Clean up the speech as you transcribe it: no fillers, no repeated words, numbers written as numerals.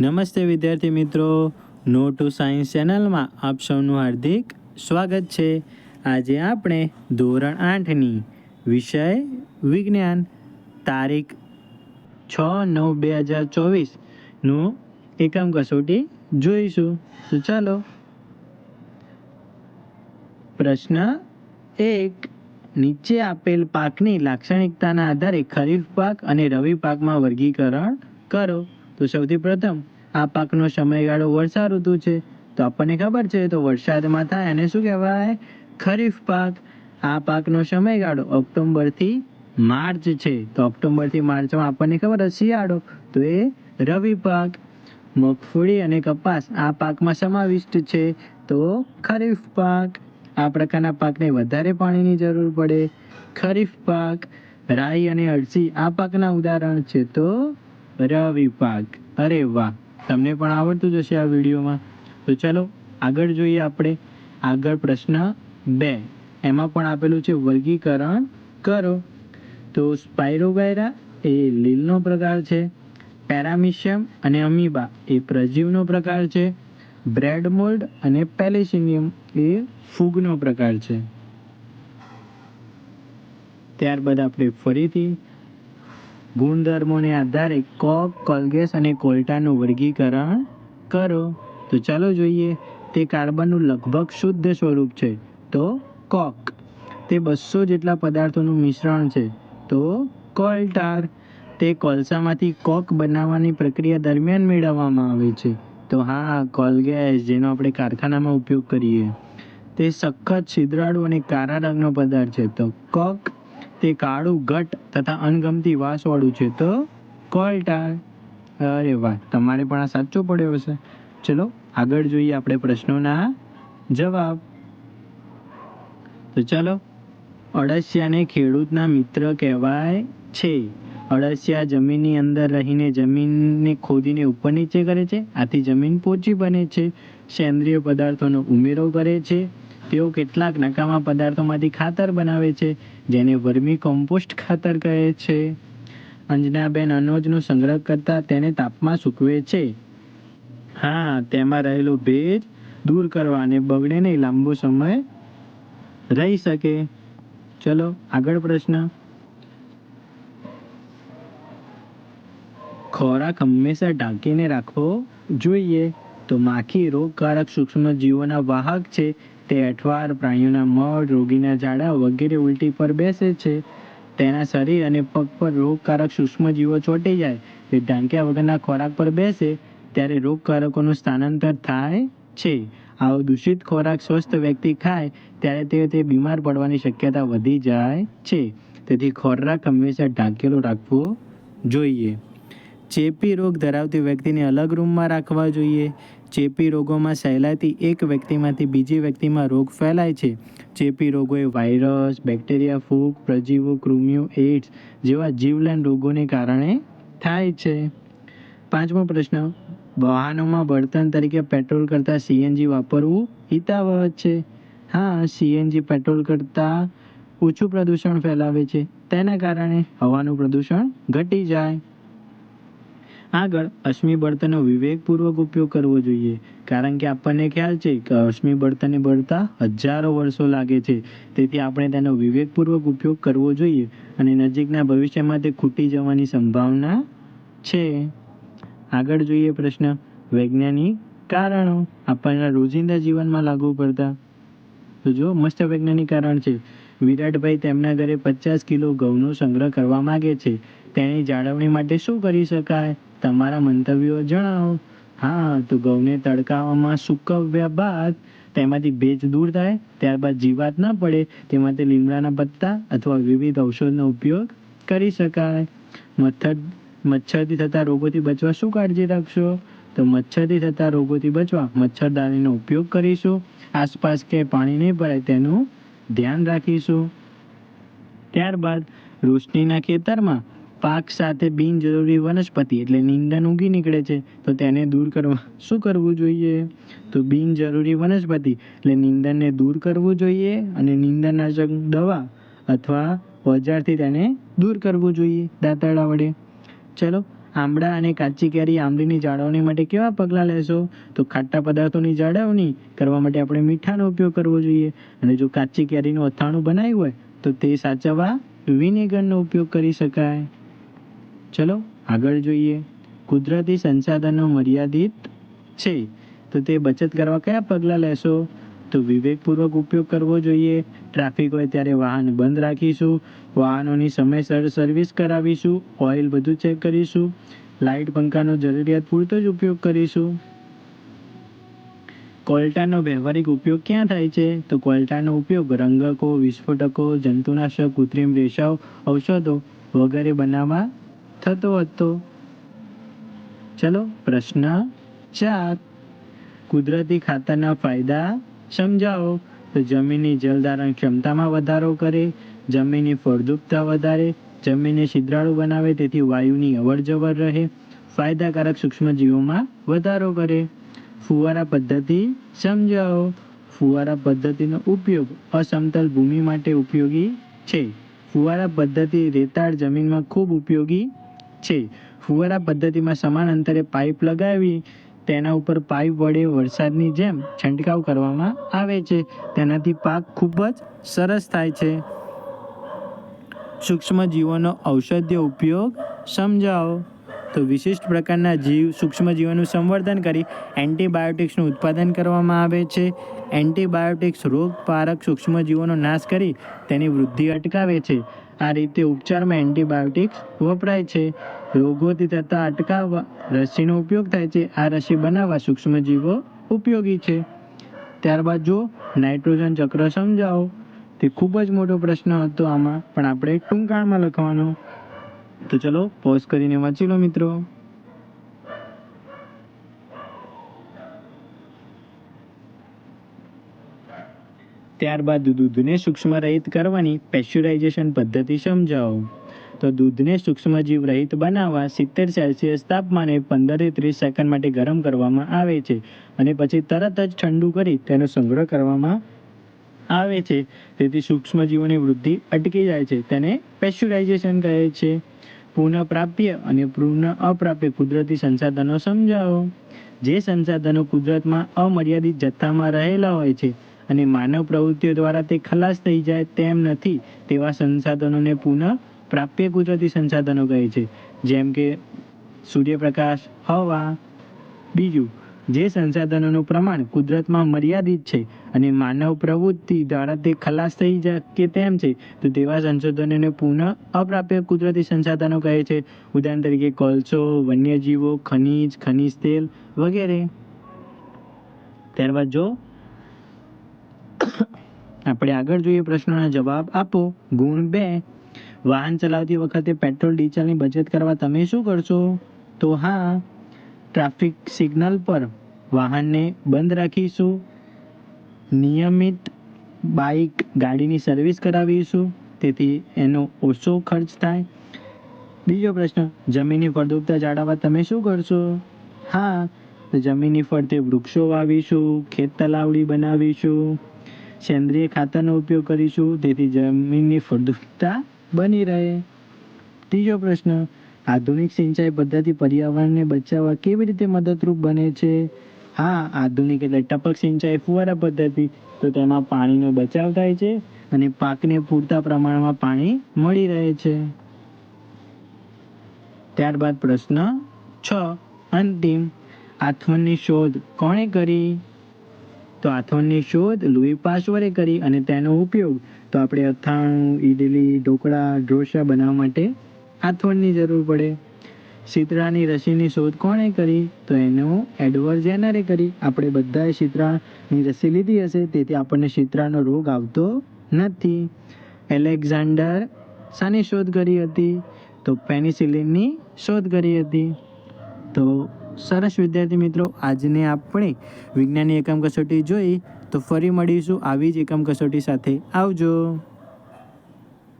નમસ્તે વિદ્યાર્થી મિત્રો, નો ટુ સાયન્સ ચેનલમાં આપ સૌનું હાર્દિક સ્વાગત છે. આજે આપણે ધોરણ 8ની વિષય વિજ્ઞાન તારીખ 6/9/2024નું એકમ કસોટી જોઈશું. તો ચાલો. પ્રશ્ન 1. નીચે આપેલ પાકની લાક્ષણિકતાના આધારે ખરીફ પાક અને રવિ પાકમાં વર્ગીકરણ કરો. તો સૌથી પ્રથમ આ પાકનો સમયગાળો વર્ષા ઋતુ છે. તો આપણને ખબર છે, તો વરસાદમાં થાય એને શું કહેવાય? ખરીફ પાક. આ પાકનો સમયગાળો ઓક્ટોબરથી માર્ચ છે. તો ઓક્ટોબરથી માર્ચમાં આપણને ખબર છે શિયાળો, તો એ રવિ પાક. મગફળી અને કપાસ આ પાકમાં સમાવિષ્ટ છે, તો ખરીફ પાક. આ પ્રકારના પાકને વધારે પાણીની જરૂર પડે, ખરીફ પાક. રાઈ અને અળસી આ પાકના ઉદાહરણ છે, તો રવિ પાક. અરે વાહ, તમને પણ આવડતું જ હશે આ વિડીયોમાં. તો ચાલો આગળ જોઈએ આપણે. આગળ પ્રશ્ન 2, એમાં પણ આપેલું છે વર્ગીકરણ કરો. તો સ્પાયરોગાયરા એ લીલનો પ્રકાર છે, પેરામિશિયમ અને અમીબા એ પ્રજીવનો પ્રકાર છે, બ્રેડ મોલ્ડ અને પેલિસિનિયમ એ ફૂગનો પ્રકાર છે. ત્યારબાદ આપણે ફરીથી ગુણધર્મોને આધારે કોક, કોલ્ગેસ અને કોલ્ટાનું વર્ગીકરણ કરો. તો ચાલો જોઈએ. તે કાર્બનનું લગભગ શુદ્ધ સ્વરૂપ છે, તો કોક. તે 200 જેટલા પદાર્થોનું મિશ્રણ છે, તો કોલ્ટાર. તે કોલસામાંથી કોક બનાવવાની પ્રક્રિયા દરમિયાન મેળવવામાં આવે છે, તો હા, કોલગેસ, જેનો આપણે કારખાનામાં ઉપયોગ કરીએ. તે સખત, છિદ્રાળુ અને કાળા રંગનો પદાર્થ છે, તો કોક. તે કાળું, ઘટ તથા અણગમતી વાસવાળું છે, તો કોલ્ટાર. અરે વાહ, તમારે પણ આ સાચો પડ્યો હશે. ચલો આગળ જોઈએ આપણે પ્રશ્નોના જવાબ. તો ચાલો. અળસિયાને ખેડૂતના મિત્ર કહેવાય છે. અળસિયા જમીનની અંદર રહીને જમીનને ખોદીને ઉપર નીચે કરે છે, આથી જમીન પોચી બને છે. સેન્દ્રિય પદાર્થોનો ઉમેરો કરે છે. તેઓ કેટલાક નકામા પદાર્થોમાંથી ખાતર બનાવે છે, જેને વર્મી કોમ્પોસ્ટ ખાતર કહે છે. અંજનાબેન અનાજનો સંગ્રહ કરતા તેને તાપમાં સૂકવે છે. હા, તેમાં રહેલો ભેજ દૂર કરવા અને બગડે નહીં, લાંબો સમય રહી શકે. ચલો આગળ પ્રશ્ન. ખોરાક હંમેશા ઢાંકીને રાખવો જોઈએ. તો માખી રોગકારક સૂક્ષ્મજીવોના વાહક છે. તે અઠવાડ, પ્રાણીઓના મળ, રોગીના ઝાડા વગેરે ઉલટી પર બેસે છે. તેના શરીર અને પગ પર રોગકારક સૂક્ષ્મજીવો ચોંટી જાય, તે ઢાંક્યા વગરના ખોરાક પર બેસે ત્યારે રોગકારકોનું સ્થાનાંતર થાય છે. આવો દૂષિત ખોરાક સ્વસ્થ વ્યક્તિ ખાય ત્યારે તે બીમાર પડવાની શક્યતા વધી જાય છે. તેથી ખોરાક હંમેશા ઢાંકેલો રાખવો જોઈએ. ચેપી રોગ ધરાવતી વ્યક્તિને અલગ રૂમમાં રાખવા જોઈએ. ચેપી રોગોમાં સહેલાઈથી એક વ્યક્તિમાંથી બીજી વ્યક્તિમાં રોગ ફેલાય છે. ચેપી રોગો એ વાયરસ, બેક્ટેરિયા, ફૂગ, પ્રજીવો, કૃમિઓ, એઇડ્સ જેવા જીવલેણ રોગોને કારણે થાય છે. 5મો પ્રશ્ન. વાહનોમાં બળતણ તરીકે પેટ્રોલ કરતાં સીએનજી વાપરવું હિતાવહ છે. હા, સીએનજી પેટ્રોલ કરતાં ઓછું પ્રદૂષણ ફેલાવે છે. તેના કારણે હવાનું પ્રદૂષણ ઘટી જાય. આગળ, અશ્મિ બળતણનો વિવેકપૂર્વક ઉપયોગ કરવો જોઈએ, કારણ કે આપણને ખ્યાલ છે કે અશ્મિ બળતણને બળતા હજારો વર્ષો લાગે છે. તેથી આપણે તેનો વિવેકપૂર્વક ઉપયોગ કરવો જોઈએ અને નજીકના ભવિષ્યમાં તે ખૂટી જવાની સંભાવના છે. આગળ જોઈએ પ્રશ્ન. વૈજ્ઞાનિક કારણો આપણના રોજિંદા જીવનમાં લાગુ પડતા. તો જો મસ્ત વૈજ્ઞાનિક કારણ છે. વિરાટભાઈ તેમના ઘરે 50 કિલો ઘઉંનો સંગ્રહ કરવા માગે છે. તેની જાળવણી માટે શું કરી શકાય? તમારા મંતવ્યો જણાવો. હા, તો ઘઉંને તડકામાં સૂકવ્યા બાદ તેમાંથી ભેજ દૂર થાય, ત્યારબાદ જીવાત ન પડે તે માટે લીમડાના પત્તા અથવા વિવિધ ઔષધનો ઉપયોગ કરી શકાય. મચ્છરથી થતા રોગોથી બચવા શું કાળજી રાખશો? તો મચ્છરથી થતા રોગોથી બચવા મચ્છરદાનીનો ઉપયોગ કરીશું. આસપાસ કે પાણી નહીં ભરાય તેનું ધ્યાન રાખીશું. ત્યારબાદ રોશનીના ખેતરમાં પાક સાથે બિનજરૂરી વનસ્પતિ એટલે નીંદણ ઉગી નીકળે છે, તો તેને દૂર કરવા શું કરવું જોઈએ? તો બિનજરૂરી વનસ્પતિ એટલે નીંદણને દૂર કરવું જોઈએ અને નીંદણનાશક દવા અથવા ઓજારથી તેને દૂર કરવું જોઈએ, દાંતરડા વડે. ચલો આંબળા અને કાચી કેરી આંબલીની જાળવણી માટે કેવા પગલાં લેશો? તો ખાટા પદાર્થોની જાળવણી કરવા માટે આપણે મીઠાનો ઉપયોગ કરવો જોઈએ. અને જો કાચી કેરીનું અથાણું બનાવ્યું હોય તો તે સાચવવા વિનેગરનો ઉપયોગ કરી શકાય. ચલો આગળ જોઈએ. કુદરતી સંસાધનો મર્યાદિત છે તો તે બચત કરવા કયા પગલાં લેશો? તો વિવેકપૂર્વક ઉપયોગ કરવો જોઈએ. ટ્રાફિક હોય ત્યારે વાહન બંધ રાખીશું. વાહનોની સમયસર સર્વિસ કરાવીશું. ઓઇલ બધું ચેક કરીશું. લાઇટ પંખાનો જરૂરિયાત પૂરતો જ ઉપયોગ કરીશું. કોલટાનો વ્યવહારિક ઉપયોગ ક્યાં થાય છે? તો કોલટાનો ઉપયોગ રંગકો, વિસ્ફોટકો, જંતુનાશક, કૃત્રિમ રેસાઓ, ઔષધો વગેરે બનાવવા થતો હતો. ચલો પ્રશ્ન 4. કુદરતી ખાતરના ફાયદા સમજાવો. તો જમીનની જલધારણ ક્ષમતામાં વધારો કરે, જમીનની ફળદ્રુપતા વધારે, જમીનને છિદ્રાળુ બનાવે તેથી વાયુની અવરજવર રહે, ફાયદાકારક સૂક્ષ્મજીવોમાં વધારો કરે. ફુવારા પદ્ધતિ સમજાવો. ફુવારા પદ્ધતિનો ઉપયોગ અસમતલ ભૂમિ માટે ઉપયોગી છે. ફુવારા પદ્ધતિ રેતાળ જમીનમાં ખૂબ ઉપયોગી છે. ફુવારા પદ્ધતિમાં સમાન અંતરે પાઇપ લગાવી તેના ઉપર પાઇપ વડે વરસાદની જેમ છંટકાવ કરવામાં આવે છે. તેનાથી પાક ખૂબ જ સરસ થાય છે. સૂક્ષ્મજીવોનો ઔષધીય ઉપયોગ સમજાવો. તો વિશિષ્ટ પ્રકારના સૂક્ષ્મજીવોનું સંવર્ધન કરી એન્ટીબાયોટિક્સનું ઉત્પાદન કરવામાં આવે છે. એન્ટીબાયોટિક્સ રોગકારક સૂક્ષ્મજીવોનો નાશ કરી તેની વૃદ્ધિ અટકાવે છે. આ રીતે ઉપચારમાં એન્ટીબાયોટિક્સ વપરાય છે. રોગોથી થતા અટકાવવા રસીનો ઉપયોગ થાય છે. આ રસી બનાવવા સૂક્ષ્મજીવો ઉપયોગી છે. ત્યારબાદ જો નાઇટ્રોજન ચક્ર સમજાવો. તે ખૂબ જ મોટો પ્રશ્ન હતો. આમાં પણ આપણે ટૂંકાણમાં લખવાનો. તો ચલો પોઝ કરીને વાંચી લો મિત્રો. ત્યારબાદ દૂધને સૂક્ષ્મ રહિત કરવાની પેસ્ચ્યુરાઇઝેશન પદ્ધતિ સમજાવો. તો દૂધને સૂક્ષ્મજીવ રહિત બનાવવા 70 સેલ્સિયસ તાપમાને 15 થી 30 સેકન્ડ માટે ગરમ કરવામાં આવે છે અને પછી તરત જ ઠંડુ કરી તેનો સંગ્રહ કરવામાં આવે છે. તેથી સૂક્ષ્મજીવોની વૃદ્ધિ અટકી જાય છે. તેને પેસ્ચ્યુરાઇઝેશન કહે છે. પુનઃપ્રાપ્ય અને પુનઃ અપ્રાપ્ય કુદરતી સંસાધનો સમજાવો. જે સંસાધનો કુદરતમાં અમર્યાદિત જથ્થામાં રહેલા હોય છે અને માનવ પ્રવૃત્તિઓ દ્વારા તે ખલાસ થઈ જાય તેમ નથી તેવા સંસાધનોને પુનઃ પ્રાપ્ય કુદરતી સંસાધનો કહે છે. જેમ કે સૂર્યપ્રકાશ, હવા. બીજું, જે સંસાધનોનું પ્રમાણ કુદરતમાં મર્યાદિત છે અને માનવ પ્રવૃત્તિ દ્વારા તે ખલાસ થઈ શકે તેમ છે તો તેવા સંસાધનોને પુનઃ અપ્રાપ્ય કુદરતી સંસાધનો કહે છે. ઉદાહરણ તરીકે કોલસો, વન્યજીવો, ખનિજ તેલ વગેરે. ત્યારબાદ જો આપણે આગળ જોઈએ પ્રશ્નોના જવાબ આપો. ગુણ 2. વાહન ચલાવતી વખતે પેટ્રોલ ડીઝલની બચત કરવા તમે શું કરશો? તો હા, ટ્રાફિક સિગ્નલ પર વાહનને બંધ રાખીશું. નિયમિત ગાડીની સર્વિસ કરાવીશું તેથી એનો ઓછો ખર્ચ થાય. બીજો પ્રશ્ન, જમીનની ફળદ્રુપતા જાળવવા તમે શું કરશો? હા, તો જમીનની ફરતે વૃક્ષો વાવીશું, ખેત તલાવડી બનાવીશું, સેન્દ્રિય ખાતરનો ઉપયોગ કરીશું તેથી જમીનની ફળદ્રુપતા બની રહે. ત્રીજો પ્રશ્ન, આધુનિક સિંચાઈ પદ્ધતિ પર્યાવરણને બચાવવા કેવી રીતે મદદરૂપ બને છે? હા, આધુનિક એટલે ટપક સિંચાઈ, ફુવારા પદ્ધતિ. તો તેમાં પાણીનો બચાવ થાય છે અને પાકને પૂરતા પ્રમાણમાં પાણી મળી રહે છે. ત્યારબાદ પ્રશ્ન 6. અંતિમ, આથવણની શોધ કોણે કરી? તો આથવણની શોધ લુઈ પાશ્ચરે કરી અને તેનો ઉપયોગ તો આપણે અથાણું, ઇડલી, ઢોકળા, ઢોસા બનાવવા માટે આથવણની જરૂર પડે. શીતળાની રસીની શોધ કોણે કરી? તો એનો એડવર્ડ જેનરે કરી. આપણે બધાએ શીતળાની રસી લીધી હશે તેથી આપણને શીતળાનો રોગ આવતો નથી. એલેક્ઝાન્ડર શાની શોધ કરી હતી? તો પેનિસિલિનની શોધ કરી હતી. તો સરસ વિદ્યાર્થી મિત્રો, આજને આપણે વિજ્ઞાનની એકમ કસોટી જોઈ. તો ફરી મળીશું આવી જ એકમ કસોટી સાથે. આવજો.